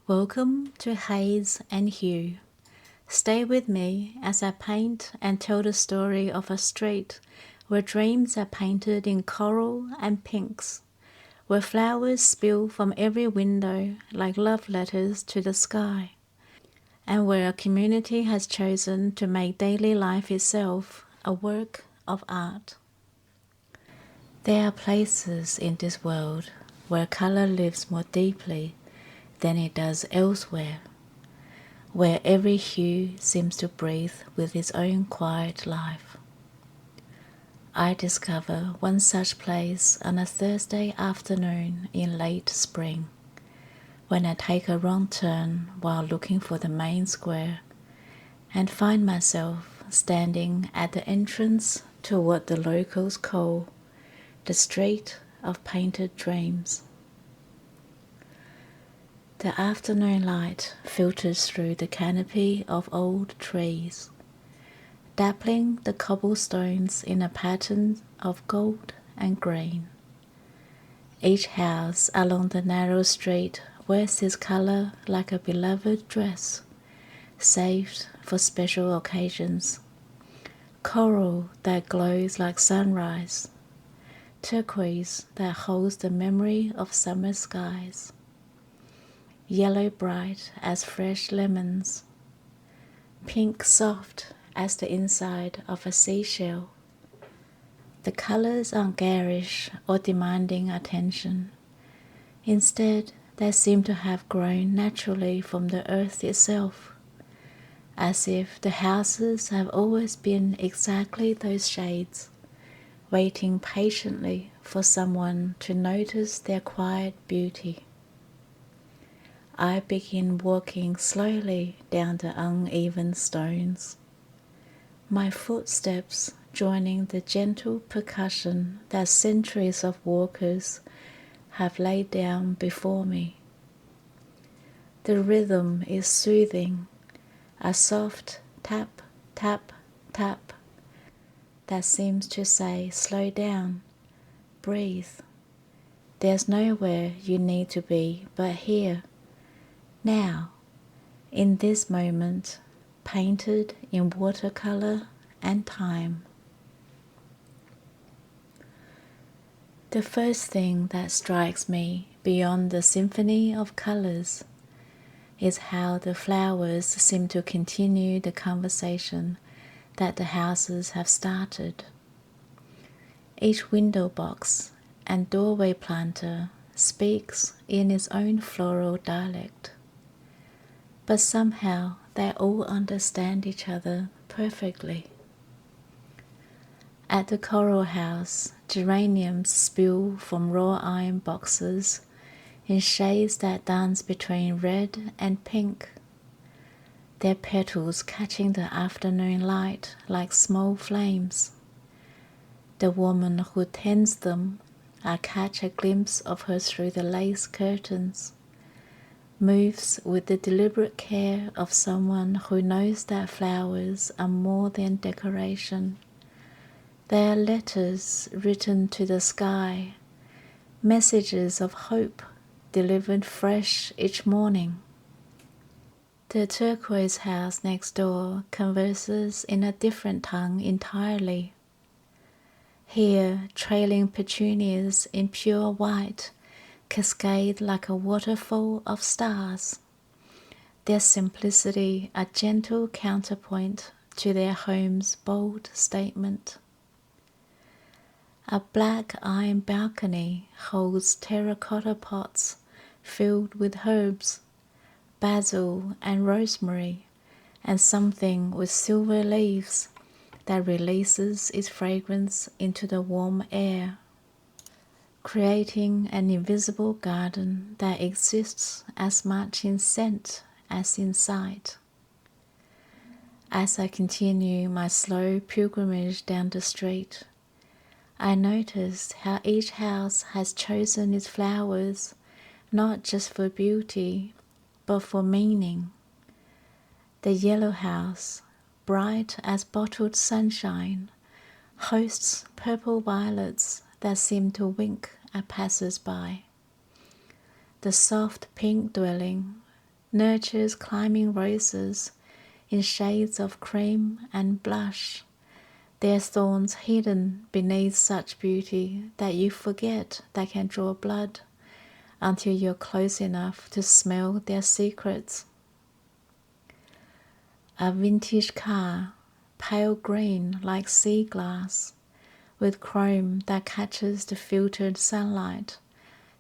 Welcome to Haze and Hue. Stay with me as I paint and tell the story of a street where dreams are painted in coral and pinks, where flowers spill from every window like love letters to the sky, and where a community has chosen to make daily life itself a work of art. There are places in this world where color lives more deeply than it does elsewhere, where every hue seems to breathe with its own quiet life. I discover one such place on a Thursday afternoon in late spring, when I take a wrong turn while looking for the main square and find myself standing at the entrance to what the locals call the Street of Painted Dreams. The afternoon light filters through the canopy of old trees, dappling the cobblestones in a pattern of gold and green. Each house along the narrow street wears its color like a beloved dress, saved for special occasions. Coral that glows like sunrise, turquoise that holds the memory of summer skies, yellow bright as fresh lemons, pink soft as the inside of a seashell. The colors aren't garish or demanding attention. Instead, they seem to have grown naturally from the earth itself, as if the houses have always been exactly those shades, waiting patiently for someone to notice their quiet beauty. I begin walking slowly down the uneven stones, my footsteps joining the gentle percussion that centuries of walkers have laid down before me. The rhythm is soothing, a soft tap, tap, tap that seems to say, slow down, breathe. There's nowhere you need to be but here, now, in this moment, painted in watercolour and time. The first thing that strikes me beyond the symphony of colours is how the flowers seem to continue the conversation that the houses have started. Each window box and doorway planter speaks in its own floral dialect, but somehow they all understand each other perfectly. At the coral house, geraniums spill from raw iron boxes in shades that dance between red and pink, their petals catching the afternoon light like small flames. The woman who tends them, I catch a glimpse of her through the lace curtains, moves with the deliberate care of someone who knows that flowers are more than decoration. They are letters written to the sky, messages of hope delivered fresh each morning. The turquoise house next door converses in a different tongue entirely. Here, trailing petunias in pure white cascade like a waterfall of stars, their simplicity a gentle counterpoint to their home's bold statement. A black iron balcony holds terracotta pots filled with herbs, basil and rosemary, and something with silver leaves that releases its fragrance into the warm air, creating an invisible garden that exists as much in scent as in sight. As I continue my slow pilgrimage down the street, I noticed how each house has chosen its flowers not just for beauty, but for meaning. The yellow house, bright as bottled sunshine, hosts purple violets that seem to wink at passers-by. The soft pink dwelling, nurtures climbing roses in shades of cream and blush, their thorns hidden beneath such beauty that you forget they can draw blood until you're close enough to smell their secrets. A vintage car, pale green like sea glass, with chrome that catches the filtered sunlight,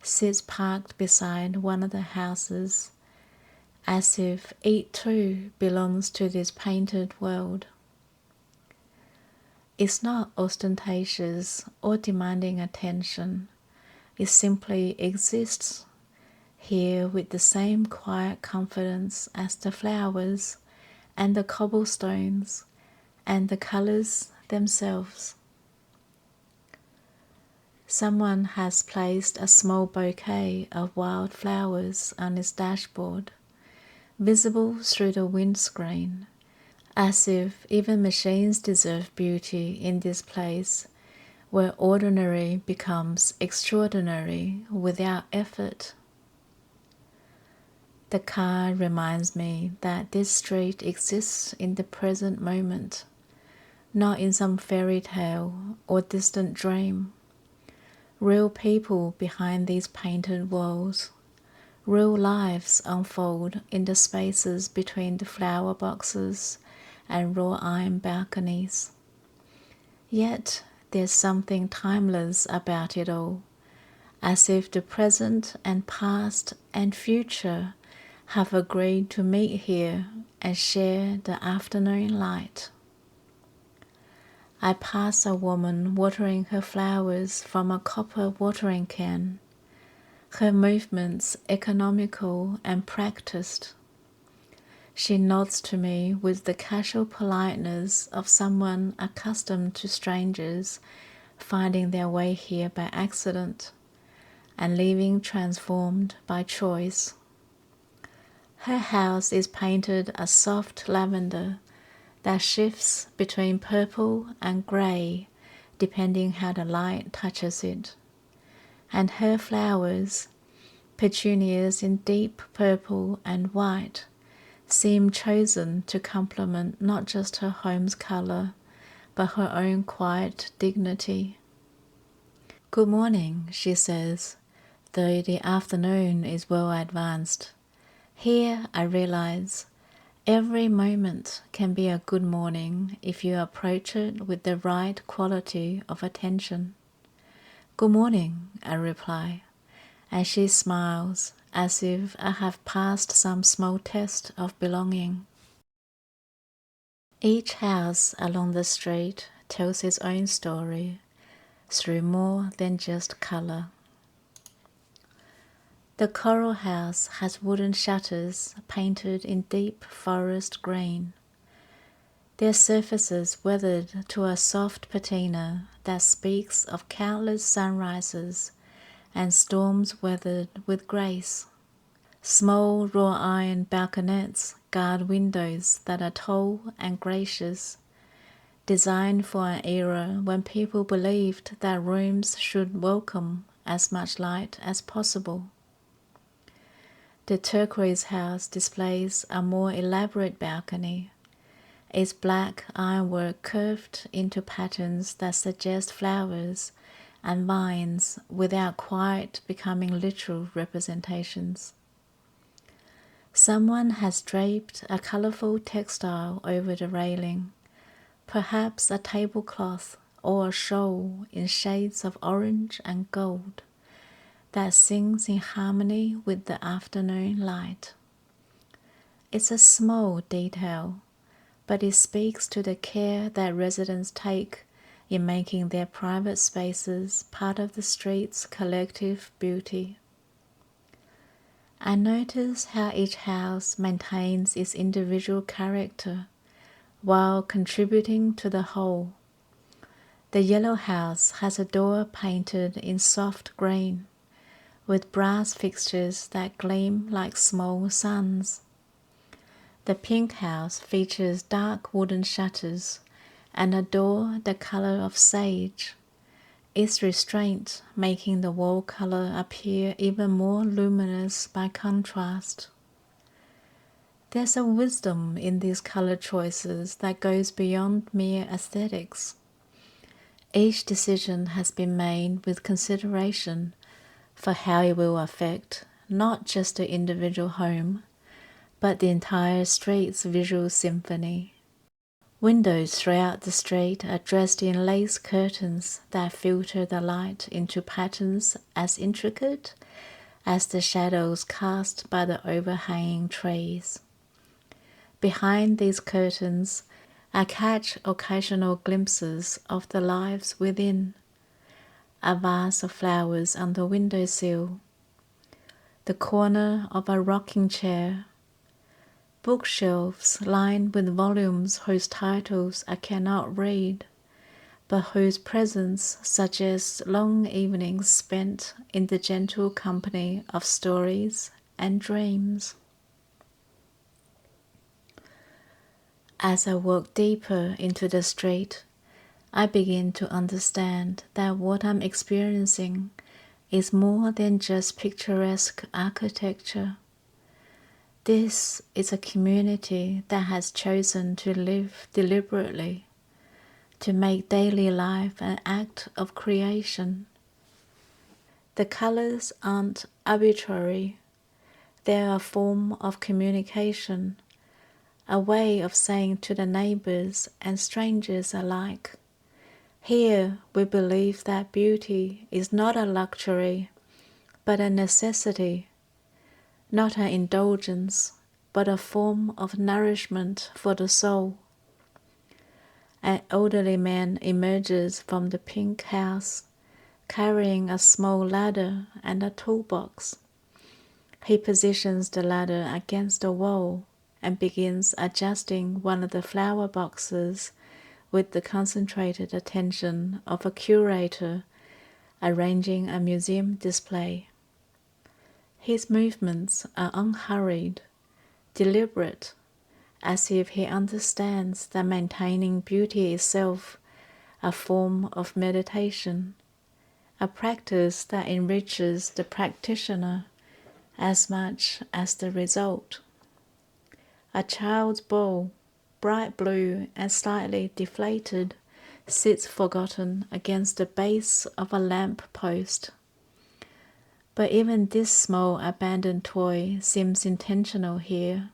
sits parked beside one of the houses, as if it too belongs to this painted world. It's not ostentatious or demanding attention. It simply exists here with the same quiet confidence as the flowers and the cobblestones and the colors themselves. Someone has placed a small bouquet of wild flowers on its dashboard, visible through the windscreen, as if even machines deserve beauty in this place where ordinary becomes extraordinary without effort. The car reminds me that this street exists in the present moment, not in some fairy tale or distant dream. Real people behind these painted walls. Real lives unfold in the spaces between the flower boxes and wrought iron balconies. Yet there's something timeless about it all, as if the present and past and future have agreed to meet here and share the afternoon light. I pass a woman watering her flowers from a copper watering can, her movements economical and practiced. She nods to me with the casual politeness of someone accustomed to strangers finding their way here by accident and leaving transformed by choice. Her house is painted a soft lavender that shifts between purple and grey depending how the light touches it. And her flowers, petunias in deep purple and white, seem chosen to complement not just her home's colour, but her own quiet dignity. "Good morning," she says, though the afternoon is well advanced. Here I realize every moment can be a good morning if you approach it with the right quality of attention. "Good morning," I reply, and she smiles as if I have passed some small test of belonging. Each house along the street tells its own story through more than just colour. The coral house has wooden shutters painted in deep forest green, their surfaces weathered to a soft patina that speaks of countless sunrises and storms weathered with grace. Small wrought iron balconets guard windows that are tall and gracious, designed for an era when people believed that rooms should welcome as much light as possible. The turquoise house displays a more elaborate balcony, its black ironwork curved into patterns that suggest flowers and vines without quite becoming literal representations. Someone has draped a colourful textile over the railing, perhaps a tablecloth or a shawl in shades of orange and gold, that sings in harmony with the afternoon light. It's a small detail, but it speaks to the care that residents take in making their private spaces part of the street's collective beauty. I notice how each house maintains its individual character while contributing to the whole. The yellow house has a door painted in soft green, with brass fixtures that gleam like small suns. The pink house features dark wooden shutters and a door the color of sage, its restraint making the wall color appear even more luminous by contrast. There's a wisdom in these color choices that goes beyond mere aesthetics. Each decision has been made with consideration for how it will affect not just the individual home, but the entire street's visual symphony. Windows throughout the street are dressed in lace curtains that filter the light into patterns as intricate as the shadows cast by the overhanging trees. Behind these curtains, I catch occasional glimpses of the lives within. A vase of flowers on the windowsill, the corner of a rocking chair, bookshelves lined with volumes whose titles I cannot read, but whose presence suggests long evenings spent in the gentle company of stories and dreams. As I walk deeper into the street, I begin to understand that what I'm experiencing is more than just picturesque architecture. This is a community that has chosen to live deliberately, to make daily life an act of creation. The colors aren't arbitrary. They're a form of communication, a way of saying to the neighbors and strangers alike, here we believe that beauty is not a luxury, but a necessity, not an indulgence, but a form of nourishment for the soul. An elderly man emerges from the pink house, carrying a small ladder and a toolbox. He positions the ladder against the wall and begins adjusting one of the flower boxes with the concentrated attention of a curator arranging a museum display. His movements are unhurried, deliberate, as if he understands that maintaining beauty itself a form of meditation, a practice that enriches the practitioner as much as the result. A child's bowl, bright blue and slightly deflated, sits forgotten against the base of a lamp post. But even this small abandoned toy seems intentional here,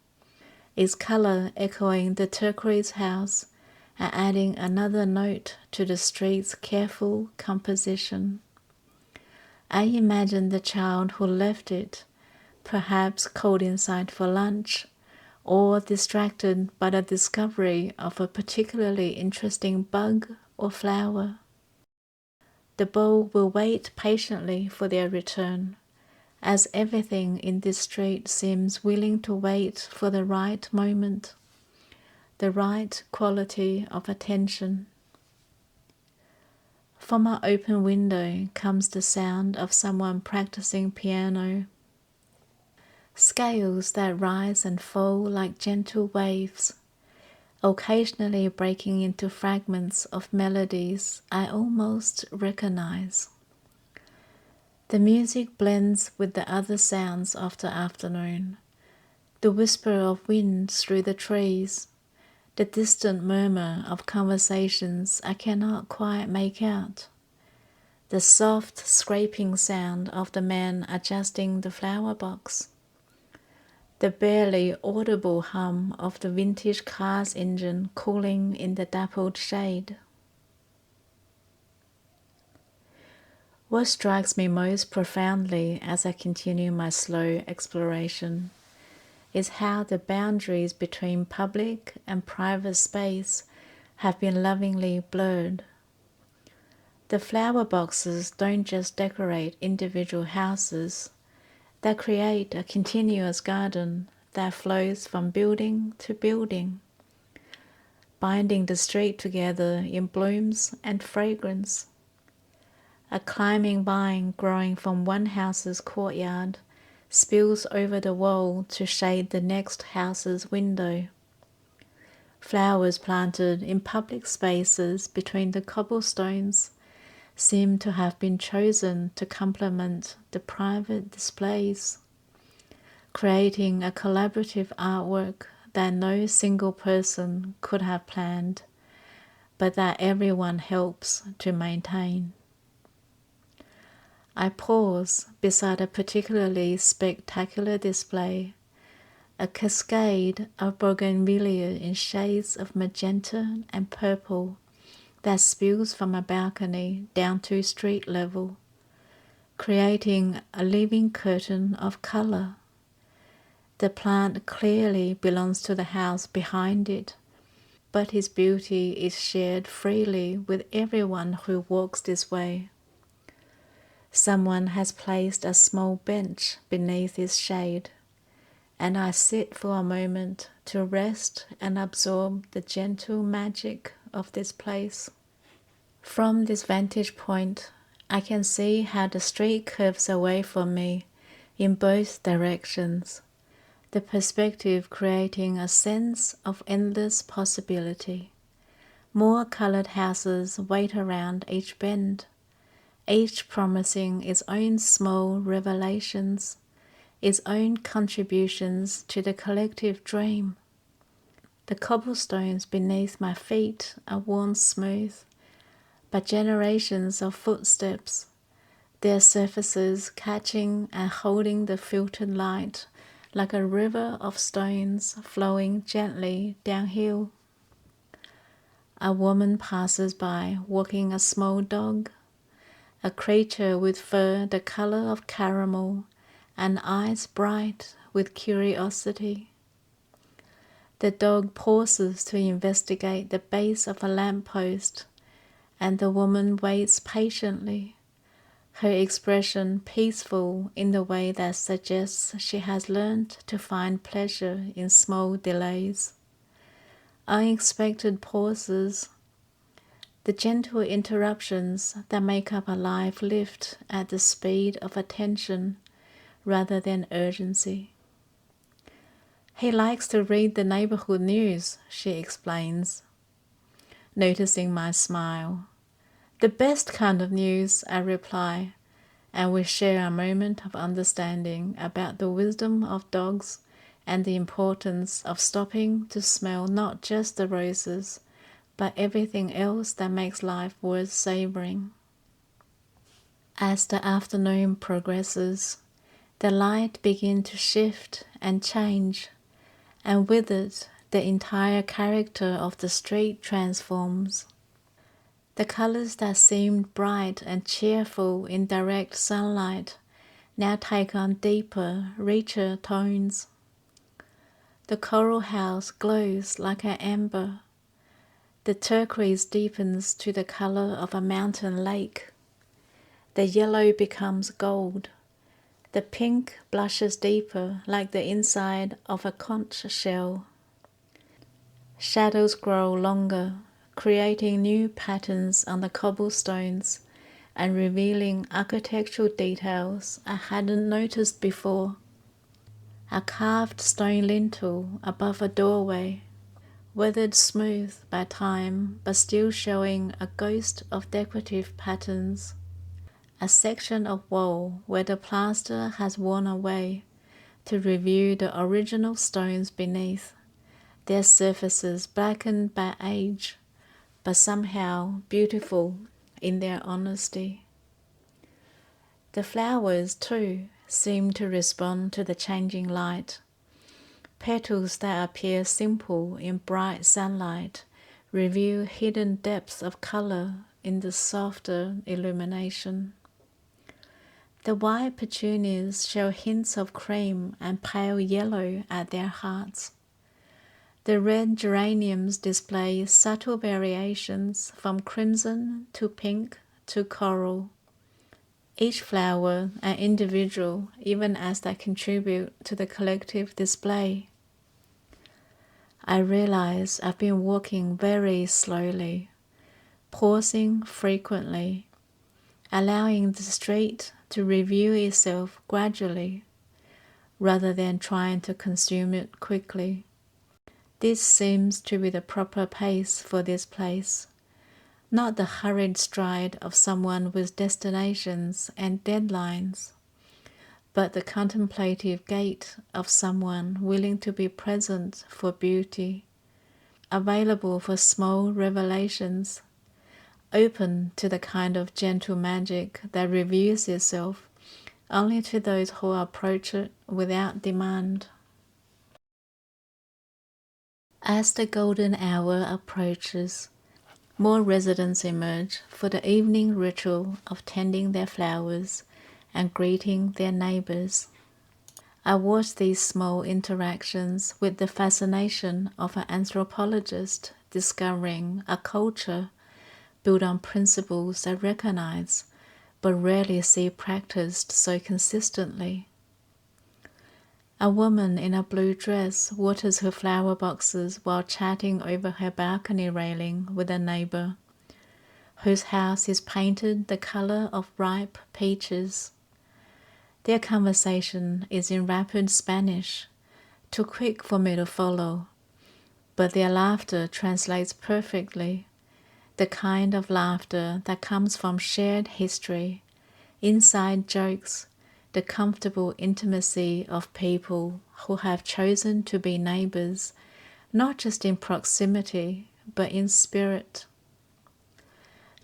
its color echoing the turquoise house and adding another note to the street's careful composition. I imagine the child who left it, perhaps cold inside for lunch, or distracted by the discovery of a particularly interesting bug or flower. The bowl will wait patiently for their return, as everything in this street seems willing to wait for the right moment, the right quality of attention. From our open window comes the sound of someone practicing piano. Scales that rise and fall like gentle waves, occasionally breaking into fragments of melodies I almost recognize. The music blends with the other sounds of the afternoon, the whisper of wind through the trees, the distant murmur of conversations I cannot quite make out, the soft scraping sound of the man adjusting the flower box, the barely audible hum of the vintage car's engine cooling in the dappled shade. What strikes me most profoundly as I continue my slow exploration is how the boundaries between public and private space have been lovingly blurred. The flower boxes don't just decorate individual houses, they create a continuous garden that flows from building to building, binding the street together in blooms and fragrance. A climbing vine growing from one house's courtyard spills over the wall to shade the next house's window. Flowers planted in public spaces between the cobblestones seem to have been chosen to complement the private displays. creating a collaborative artwork that no single person could have planned, but that everyone helps to maintain. I pause beside a particularly spectacular display, a cascade of bougainvillea in shades of magenta and purple that spills from a balcony down to street level, creating a living curtain of colour. The plant clearly belongs to the house behind it, but its beauty is shared freely with everyone who walks this way. Someone has placed a small bench beneath its shade, and I sit for a moment to rest and absorb the gentle magic of this place. From this vantage point, I can see how the street curves away from me in both directions, the perspective creating a sense of endless possibility. More colored houses wait around each bend, each promising its own small revelations, its own contributions to the collective dream. The cobblestones beneath my feet are worn smooth, but generations of footsteps, their surfaces catching and holding the filtered light like a river of stones flowing gently downhill. A woman passes by walking a small dog, a creature with fur the color of caramel and eyes bright with curiosity. The dog pauses to investigate the base of a lamppost, and the woman waits patiently, her expression peaceful in the way that suggests she has learned to find pleasure in small delays. Unexpected pauses, the gentle interruptions that make up a life lived at the speed of attention rather than urgency. He likes to read the neighborhood news, she explains, noticing my smile. The best kind of news, I reply, and we share a moment of understanding about the wisdom of dogs and the importance of stopping to smell not just the roses, but everything else that makes life worth savoring. As the afternoon progresses, the light begins to shift and change, and with it, the entire character of the street transforms. The colors that seemed bright and cheerful in direct sunlight now take on deeper, richer tones. The coral house glows like an amber. The turquoise deepens to the color of a mountain lake. The yellow becomes gold. The pink blushes deeper like the inside of a conch shell. Shadows grow longer, creating new patterns on the cobblestones and revealing architectural details I hadn't noticed before. A carved stone lintel above a doorway, weathered smooth by time but still showing a ghost of decorative patterns. A section of wall where the plaster has worn away to reveal the original stones beneath, their surfaces blackened by age, but somehow beautiful in their honesty. The flowers, too, seem to respond to the changing light. Petals that appear simple in bright sunlight reveal hidden depths of color in the softer illumination. The white petunias show hints of cream and pale yellow at their hearts. The red geraniums display subtle variations from crimson to pink to coral. Each flower an individual even as they contribute to the collective display. I realize I've been walking very slowly, pausing frequently, allowing the street to reveal itself gradually, rather than trying to consume it quickly. This seems to be the proper pace for this place, not the hurried stride of someone with destinations and deadlines, but the contemplative gait of someone willing to be present for beauty, available for small revelations, open to the kind of gentle magic that reveals itself only to those who approach it without demand. As the golden hour approaches, more residents emerge for the evening ritual of tending their flowers and greeting their neighbors. I watch these small interactions with the fascination of an anthropologist discovering a culture built on principles I recognize but rarely see practiced so consistently. A woman in a blue dress waters her flower boxes while chatting over her balcony railing with a neighbor, whose house is painted the color of ripe peaches. Their conversation is in rapid Spanish, too quick for me to follow, but their laughter translates perfectly, the kind of laughter that comes from shared history, inside jokes, the comfortable intimacy of people who have chosen to be neighbors, not just in proximity, but in spirit.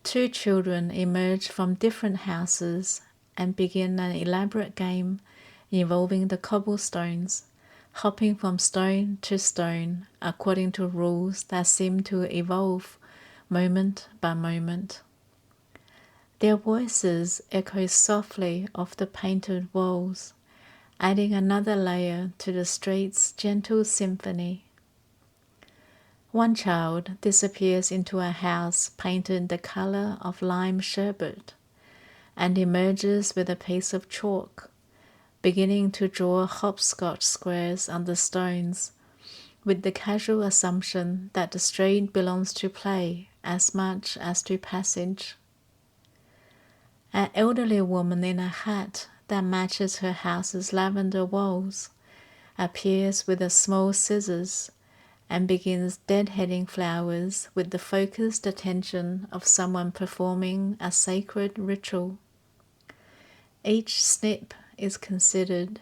Two children emerge from different houses and begin an elaborate game involving the cobblestones, hopping from stone to stone according to rules that seem to evolve moment by moment. Their voices echo softly off the painted walls, adding another layer to the street's gentle symphony. One child disappears into a house painted the color of lime sherbet and emerges with a piece of chalk, beginning to draw hopscotch squares on the stones, with the casual assumption that the street belongs to play as much as to passage. An elderly woman in a hat that matches her house's lavender walls appears with a small scissors and begins deadheading flowers with the focused attention of someone performing a sacred ritual. Each snip is considered,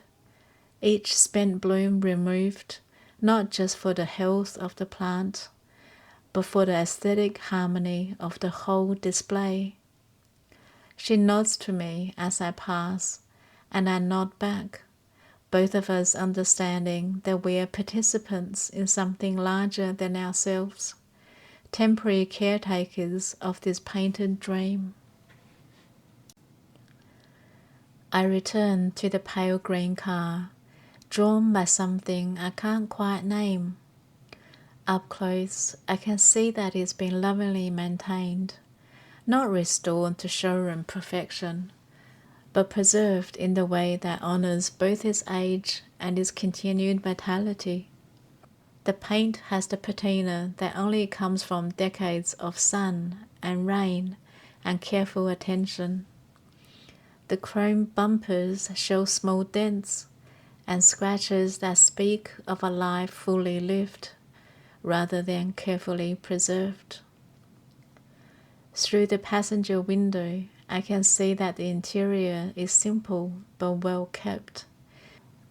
each spent bloom removed, not just for the health of the plant, but for the aesthetic harmony of the whole display. She nods to me as I pass, and I nod back, both of us understanding that we are participants in something larger than ourselves, temporary caretakers of this painted dream. I return to the pale green car, drawn by something I can't quite name. Up close, I can see that it's been lovingly maintained, not restored to showroom perfection, but preserved in the way that honors both its age and its continued vitality. The paint has the patina that only comes from decades of sun and rain and careful attention. The chrome bumpers show small dents and scratches that speak of a life fully lived, rather than carefully preserved. Through the passenger window, I can see that the interior is simple but well kept.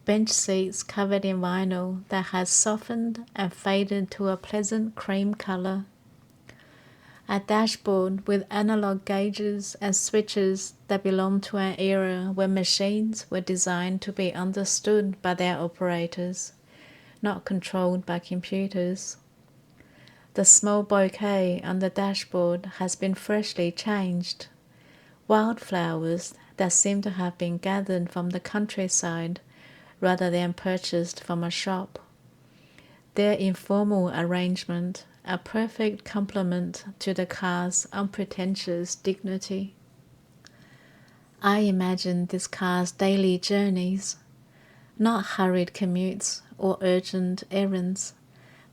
Bench seats covered in vinyl that has softened and faded to a pleasant cream color. A dashboard with analog gauges and switches that belong to an era when machines were designed to be understood by their operators, not controlled by computers. The small bouquet on the dashboard has been freshly changed. Wildflowers that seem to have been gathered from the countryside rather than purchased from a shop. Their informal arrangement a perfect complement to the car's unpretentious dignity. I imagine this car's daily journeys, not hurried commutes or urgent errands,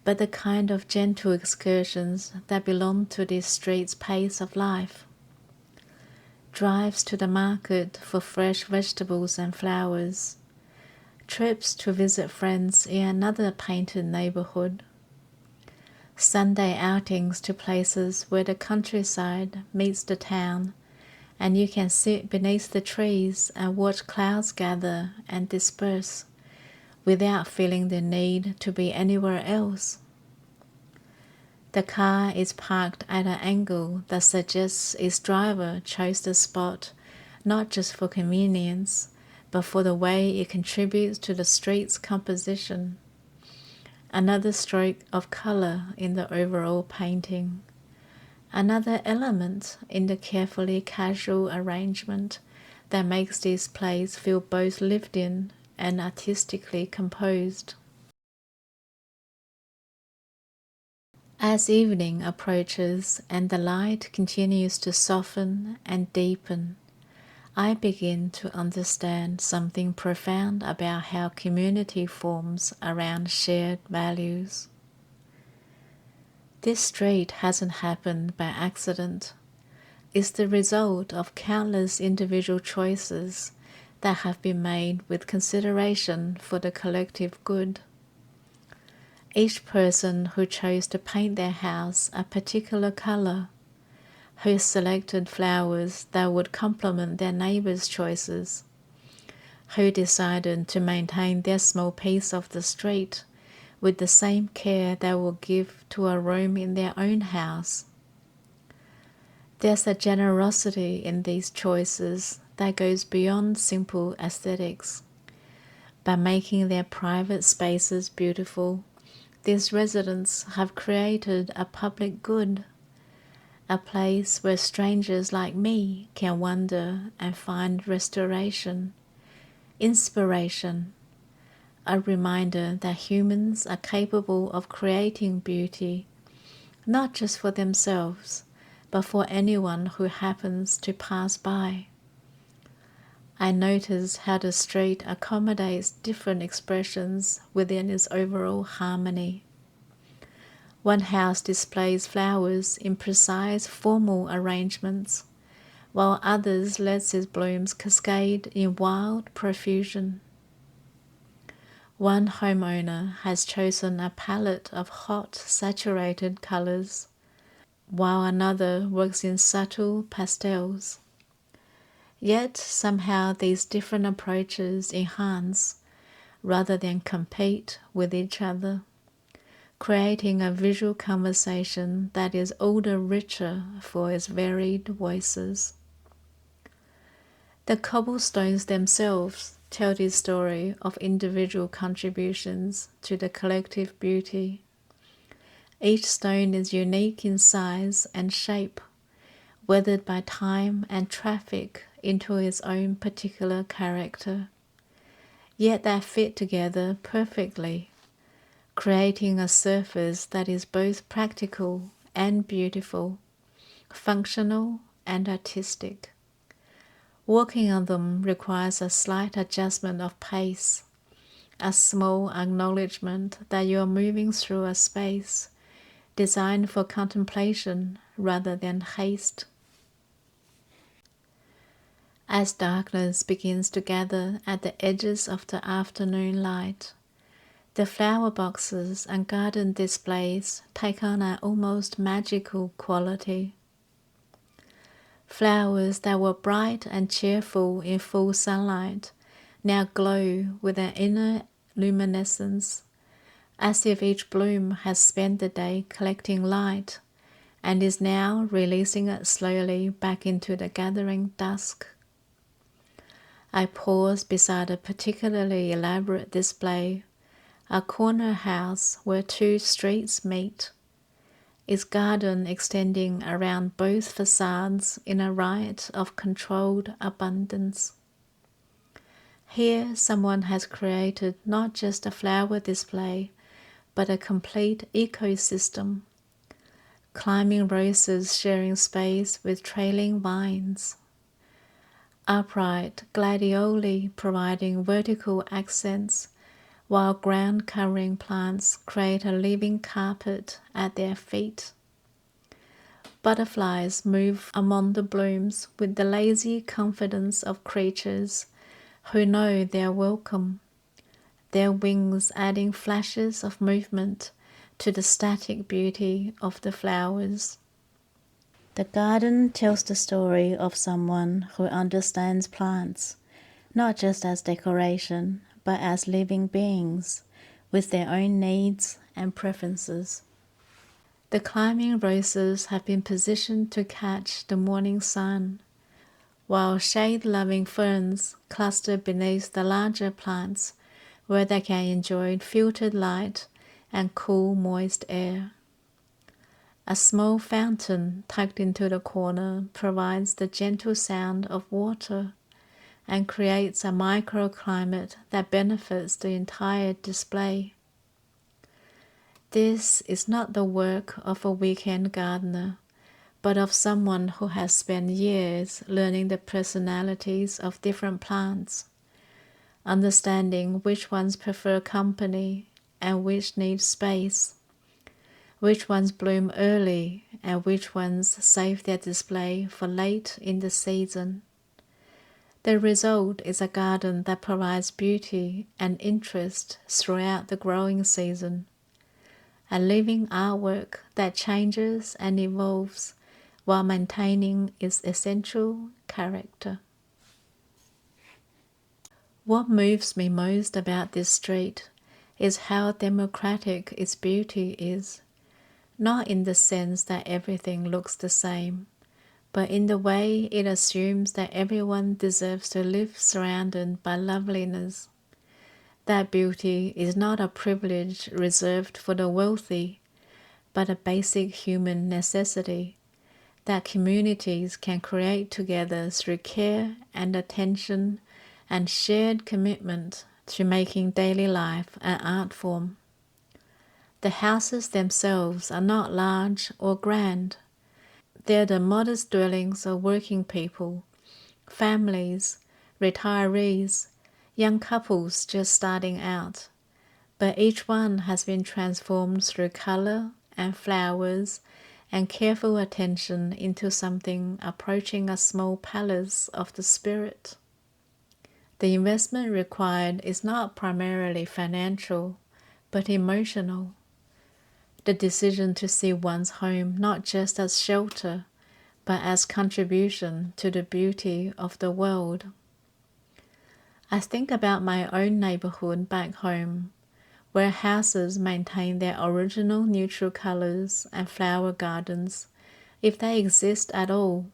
but the kind of gentle excursions that belong to this street's pace of life. Drives to the market for fresh vegetables and flowers, trips to visit friends in another painted neighborhood, Sunday outings to places where the countryside meets the town and you can sit beneath the trees and watch clouds gather and disperse without feeling the need to be anywhere else. The car is parked at an angle that suggests its driver chose the spot not just for convenience, but for the way it contributes to the street's composition. Another stroke of color in the overall painting. Another element in the carefully casual arrangement that makes this place feel both lived in and artistically composed. As evening approaches and the light continues to soften and deepen, I begin to understand something profound about how community forms around shared values. This street hasn't happened by accident. It's the result of countless individual choices that have been made with consideration for the collective good. Each person who chose to paint their house a particular color, who selected flowers that would complement their neighbors' choices, who decided to maintain their small piece of the street with the same care they will give to a room in their own house. There's a generosity in these choices that goes beyond simple aesthetics. By making their private spaces beautiful, these residents have created a public good, a place where strangers like me can wander and find restoration, inspiration, a reminder that humans are capable of creating beauty, not just for themselves, but for anyone who happens to pass by. I notice how the street accommodates different expressions within its overall harmony. One house displays flowers in precise formal arrangements, while others let its blooms cascade in wild profusion. One homeowner has chosen a palette of hot, saturated colors, while another works in subtle pastels. Yet somehow these different approaches enhance, rather than compete with each other, creating a visual conversation that is all the richer for its varied voices. The cobblestones themselves tell this story of individual contributions to the collective beauty. Each stone is unique in size and shape, weathered by time and traffic into its own particular character. Yet they fit together perfectly, creating a surface that is both practical and beautiful, functional and artistic. Walking on them requires a slight adjustment of pace, a small acknowledgement that you are moving through a space designed for contemplation rather than haste. As darkness begins to gather at the edges of the afternoon light, the flower boxes and garden displays take on an almost magical quality. Flowers that were bright and cheerful in full sunlight now glow with an inner luminescence, as if each bloom has spent the day collecting light and is now releasing it slowly back into the gathering dusk. I pause beside a particularly elaborate display, a corner house where two streets meet, its garden extending around both facades in a riot of controlled abundance. Here someone has created not just a flower display, but a complete ecosystem, climbing roses sharing space with trailing vines, upright gladioli providing vertical accents, while ground-covering plants create a living carpet at their feet. Butterflies move among the blooms with the lazy confidence of creatures who know they are welcome, their wings adding flashes of movement to the static beauty of the flowers. The garden tells the story of someone who understands plants, not just as decoration, but as living beings with their own needs and preferences. The climbing roses have been positioned to catch the morning sun, while shade-loving ferns cluster beneath the larger plants where they can enjoy filtered light and cool, moist air. A small fountain tucked into the corner provides the gentle sound of water and creates a microclimate that benefits the entire display. This is not the work of a weekend gardener, but of someone who has spent years learning the personalities of different plants, understanding which ones prefer company and which need space, which ones bloom early and which ones save their display for late in the season. The result is a garden that provides beauty and interest throughout the growing season, a living artwork that changes and evolves while maintaining its essential character. What moves me most about this street is how democratic its beauty is, not in the sense that everything looks the same, but in the way it assumes that everyone deserves to live surrounded by loveliness. That beauty is not a privilege reserved for the wealthy, but a basic human necessity that communities can create together through care and attention and shared commitment to making daily life an art form. The houses themselves are not large or grand. They're the modest dwellings of working people, families, retirees, young couples just starting out. But each one has been transformed through color and flowers and careful attention into something approaching a small palace of the spirit. The investment required is not primarily financial, but emotional. The decision to see one's home not just as shelter, but as contribution to the beauty of the world. I think about my own neighborhood back home, where houses maintain their original neutral colors and flower gardens, if they exist at all,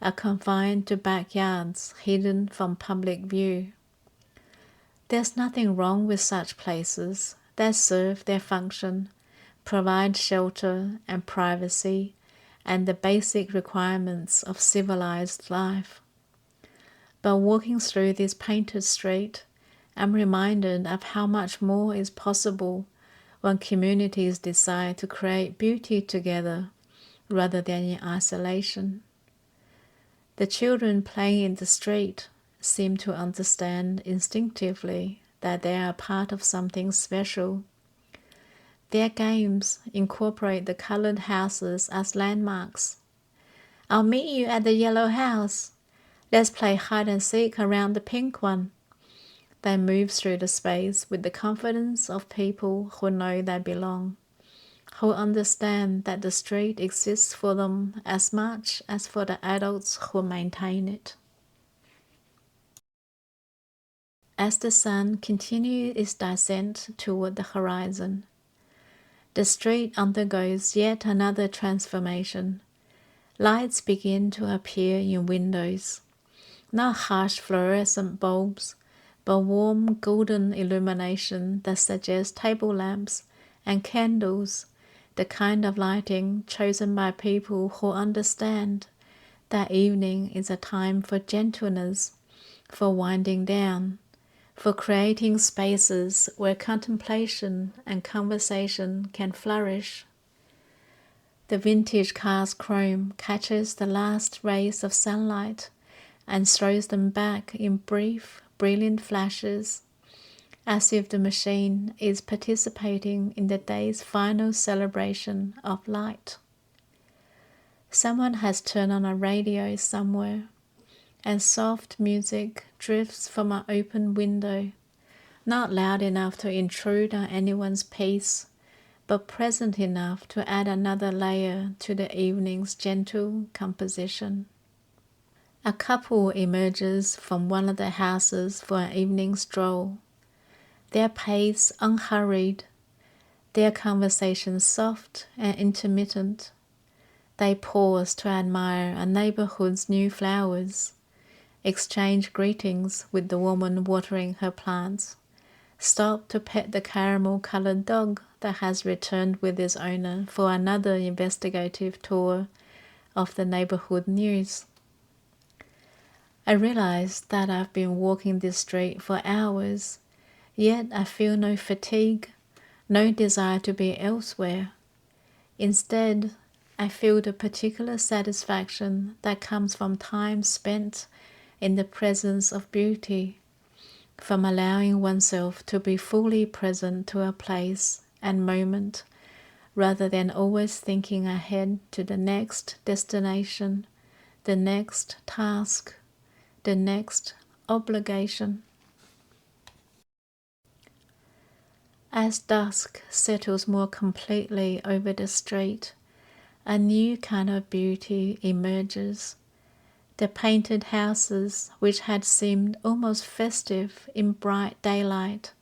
are confined to backyards hidden from public view. There's nothing wrong with such places that serve their function, provide shelter and privacy, and the basic requirements of civilized life. But walking through this painted street, I'm reminded of how much more is possible when communities decide to create beauty together rather than in isolation. The children playing in the street seem to understand instinctively that they are part of something special. Their games incorporate the colored houses as landmarks. "I'll meet you at the yellow house. Let's play hide and seek around the pink one." They move through the space with the confidence of people who know they belong, who understand that the street exists for them as much as for the adults who maintain it. As the sun continues its descent toward the horizon, the street undergoes yet another transformation. Lights begin to appear in windows, not harsh fluorescent bulbs, but warm golden illumination that suggests table lamps and candles, the kind of lighting chosen by people who understand that evening is a time for gentleness, for winding down, for creating spaces where contemplation and conversation can flourish. The vintage car's chrome catches the last rays of sunlight and throws them back in brief, brilliant flashes, as if the machine is participating in the day's final celebration of light. Someone has turned on a radio somewhere, and soft music drifts from an open window, not loud enough to intrude on anyone's peace, but present enough to add another layer to the evening's gentle composition. A couple emerges from one of the houses for an evening stroll, their pace unhurried, their conversation soft and intermittent. They pause to admire a neighborhood's new flowers, exchange greetings with the woman watering her plants, stop to pet the caramel-colored dog that has returned with its owner for another investigative tour of the neighborhood news. I realize that I've been walking this street for hours, yet I feel no fatigue, no desire to be elsewhere. Instead, I feel the particular satisfaction that comes from time spent in the presence of beauty, from allowing oneself to be fully present to a place and moment, rather than always thinking ahead to the next destination, the next task, the next obligation. As dusk settles more completely over the street, a new kind of beauty emerges. The painted houses, which had seemed almost festive in bright daylight,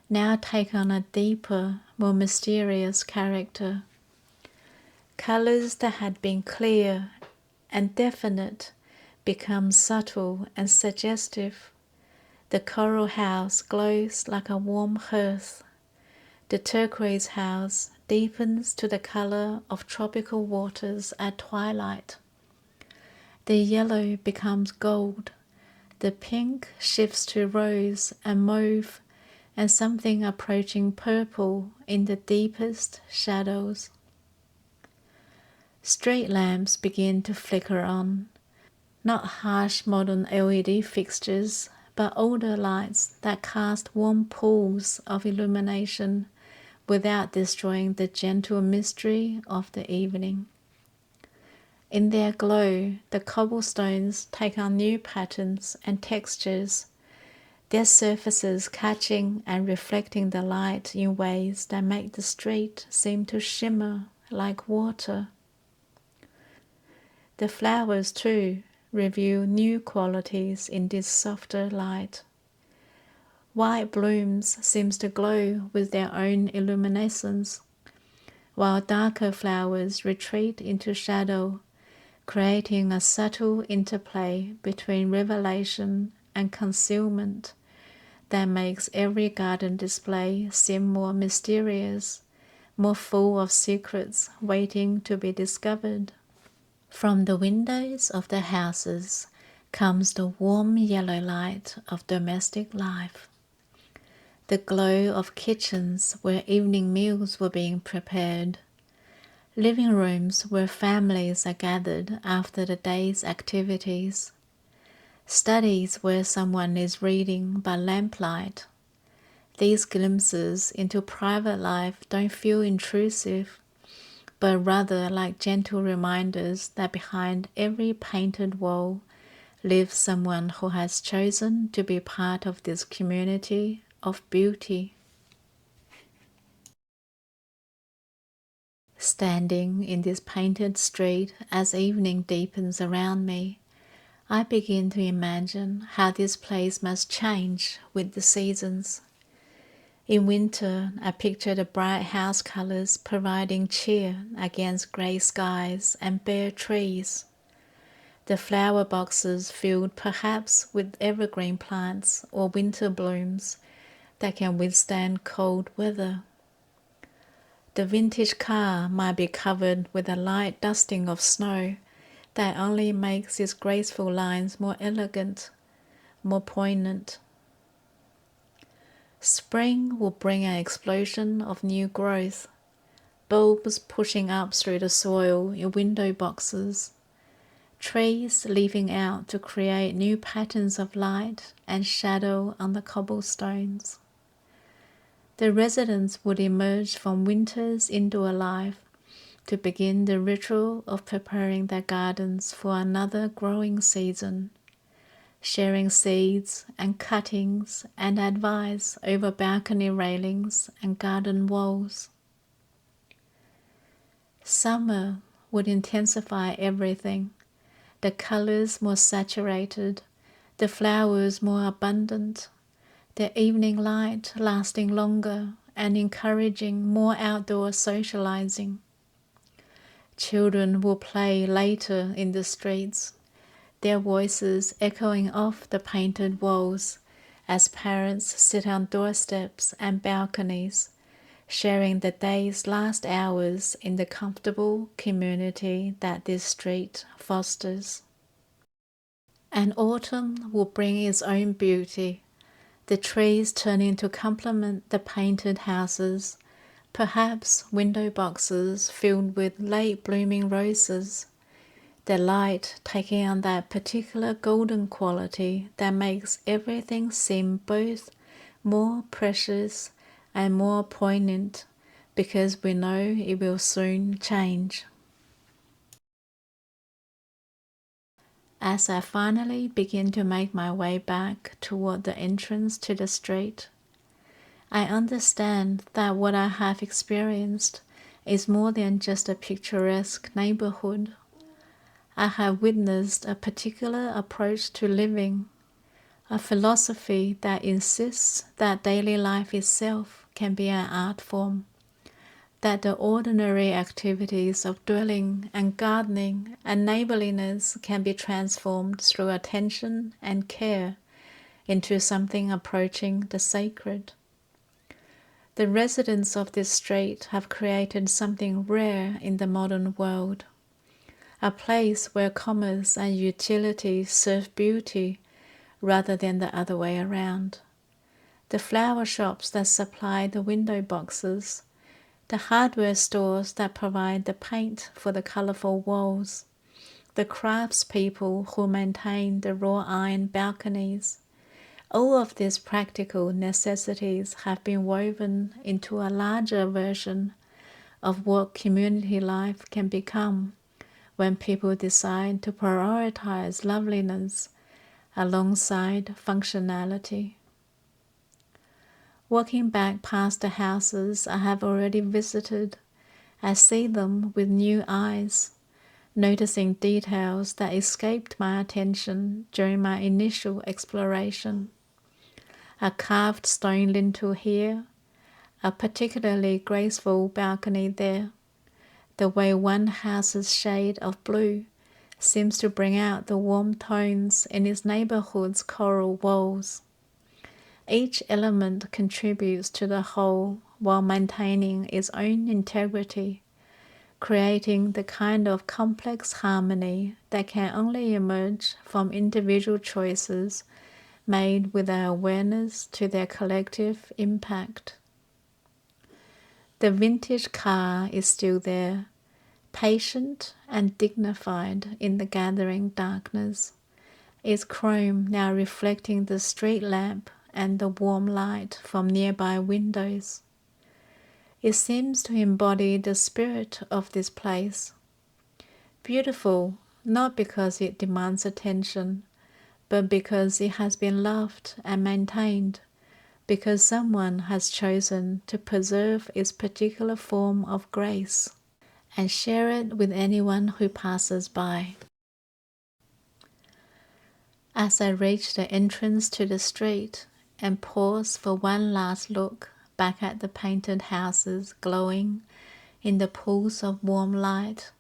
now take on a deeper, more mysterious character. Colors that had been clear and definite become subtle and suggestive. The coral house glows like a warm hearth. The turquoise house deepens to the color of tropical waters at twilight. The yellow becomes gold. The pink shifts to rose and mauve and something approaching purple in the deepest shadows. Street lamps begin to flicker on, not harsh modern LED fixtures, but older lights that cast warm pools of illumination without destroying the gentle mystery of the evening. In their glow, the cobblestones take on new patterns and textures, their surfaces catching and reflecting the light in ways that make the street seem to shimmer like water. The flowers, too, reveal new qualities in this softer light. White blooms seem to glow with their own illuminescence, while darker flowers retreat into shadow, creating a subtle interplay between revelation and concealment that makes every garden display seem more mysterious, more full of secrets waiting to be discovered. From the windows of the houses comes the warm yellow light of domestic life, the glow of kitchens where evening meals were being prepared, living rooms where families are gathered after the day's activities, studies where someone is reading by lamplight. These glimpses into private life don't feel intrusive, but rather like gentle reminders that behind every painted wall lives someone who has chosen to be part of this community of beauty. Standing in this painted street as evening deepens around me, I begin to imagine how this place must change with the seasons. In winter, I picture the bright house colors providing cheer against grey skies and bare trees. The flower boxes filled perhaps with evergreen plants or winter blooms that can withstand cold weather. The vintage car might be covered with a light dusting of snow that only makes its graceful lines more elegant, more poignant. Spring will bring an explosion of new growth, bulbs pushing up through the soil in window boxes, trees leafing out to create new patterns of light and shadow on the cobblestones. The residents would emerge from winter's indoor life to begin the ritual of preparing their gardens for another growing season, sharing seeds and cuttings and advice over balcony railings and garden walls. Summer would intensify everything, the colors more saturated, the flowers more abundant, the evening light lasting longer and encouraging more outdoor socializing. Children will play later in the streets, their voices echoing off the painted walls as parents sit on doorsteps and balconies, sharing the day's last hours in the comfortable community that this street fosters. And autumn will bring its own beauty, the trees turning to complement the painted houses, perhaps window boxes filled with late blooming roses, the light taking on that particular golden quality that makes everything seem both more precious and more poignant, because we know it will soon change. As I finally begin to make my way back toward the entrance to the street, I understand that what I have experienced is more than just a picturesque neighborhood. I have witnessed a particular approach to living, a philosophy that insists that daily life itself can be an art form, that the ordinary activities of dwelling and gardening and neighborliness can be transformed through attention and care into something approaching the sacred. The residents of this street have created something rare in the modern world, a place where commerce and utility serve beauty rather than the other way around. The flower shops that supply the window boxes, the hardware stores that provide the paint for the colorful walls, the craftspeople who maintain the wrought iron balconies. All of these practical necessities have been woven into a larger version of what community life can become when people decide to prioritize loveliness alongside functionality. Walking back past the houses I have already visited, I see them with new eyes, noticing details that escaped my attention during my initial exploration. A carved stone lintel here, a particularly graceful balcony there. The way one house's shade of blue seems to bring out the warm tones in its neighborhood's coral walls. Each element contributes to the whole while maintaining its own integrity, creating the kind of complex harmony that can only emerge from individual choices made with our awareness to their collective impact. The vintage car is still there, patient and dignified in the gathering darkness, its chrome now reflecting the street lamp and the warm light from nearby windows. It seems to embody the spirit of this place. Beautiful, not because it demands attention, but because it has been loved and maintained, because someone has chosen to preserve its particular form of grace and share it with anyone who passes by. As I reach the entrance to the street and pause for one last look back at the painted houses glowing in the pools of warm light,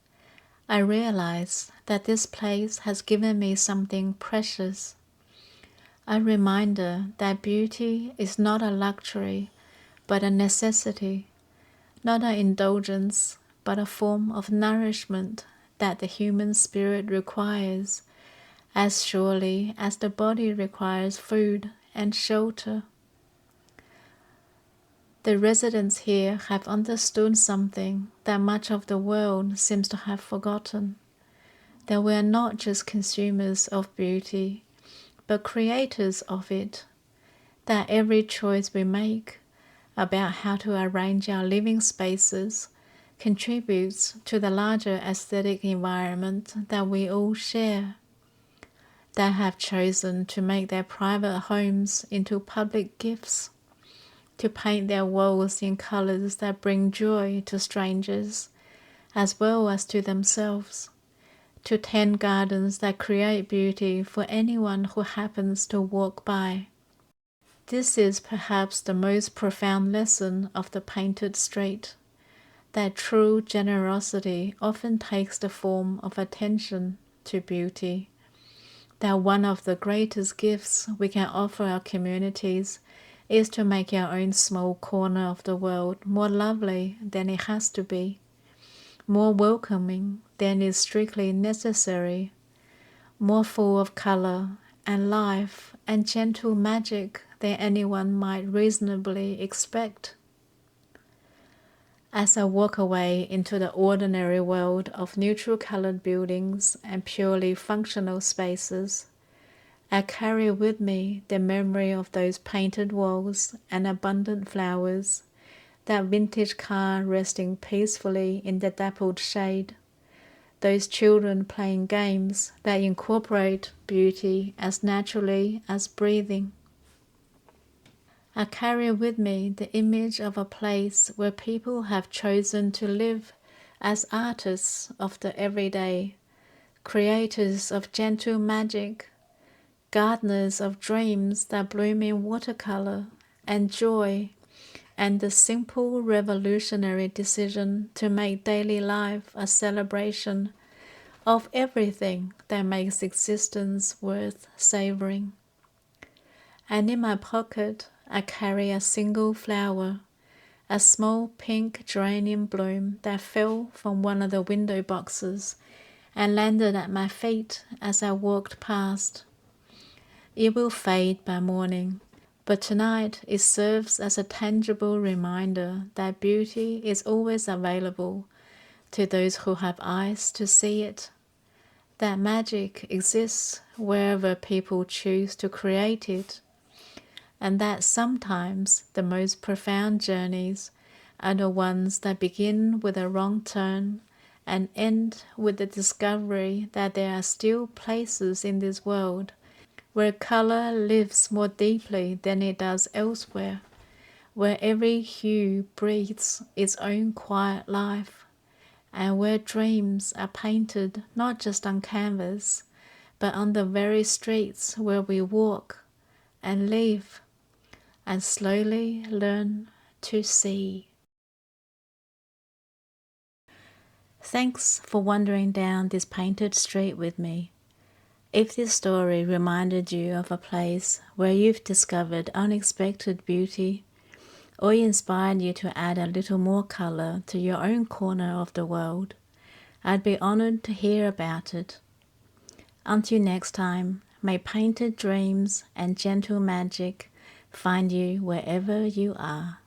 I realize that this place has given me something precious, a reminder that beauty is not a luxury, but a necessity, not an indulgence, but a form of nourishment that the human spirit requires, as surely as the body requires food and shelter. The residents here have understood something that much of the world seems to have forgotten, that we are not just consumers of beauty, but creators of it, that every choice we make about how to arrange our living spaces contributes to the larger aesthetic environment that we all share. They have chosen to make their private homes into public gifts, to paint their walls in colors that bring joy to strangers, as well as to themselves, to tend gardens that create beauty for anyone who happens to walk by. This is perhaps the most profound lesson of the painted street, that true generosity often takes the form of attention to beauty, that one of the greatest gifts we can offer our communities is to make our own small corner of the world more lovely than it has to be, more welcoming than is strictly necessary, more full of color and life and gentle magic than anyone might reasonably expect. As I walk away into the ordinary world of neutral-colored buildings and purely functional spaces, I carry with me the memory of those painted walls and abundant flowers, that vintage car resting peacefully in the dappled shade, those children playing games that incorporate beauty as naturally as breathing. I carry with me the image of a place where people have chosen to live as artists of the everyday, creators of gentle magic, gardeners of dreams that bloom in watercolour and joy, and the simple revolutionary decision to make daily life a celebration of everything that makes existence worth savouring. And in my pocket I carry a single flower, a small pink geranium bloom that fell from one of the window boxes and landed at my feet as I walked past. It will fade by morning, but tonight it serves as a tangible reminder that beauty is always available to those who have eyes to see it, that magic exists wherever people choose to create it, and that sometimes the most profound journeys are the ones that begin with a wrong turn and end with the discovery that there are still places in this world where color lives more deeply than it does elsewhere, where every hue breathes its own quiet life, and where dreams are painted not just on canvas, but on the very streets where we walk and live and slowly learn to see. Thanks for wandering down this painted street with me. If this story reminded you of a place where you've discovered unexpected beauty, or inspired you to add a little more color to your own corner of the world, I'd be honored to hear about it. Until next time, may painted dreams and gentle magic find you wherever you are.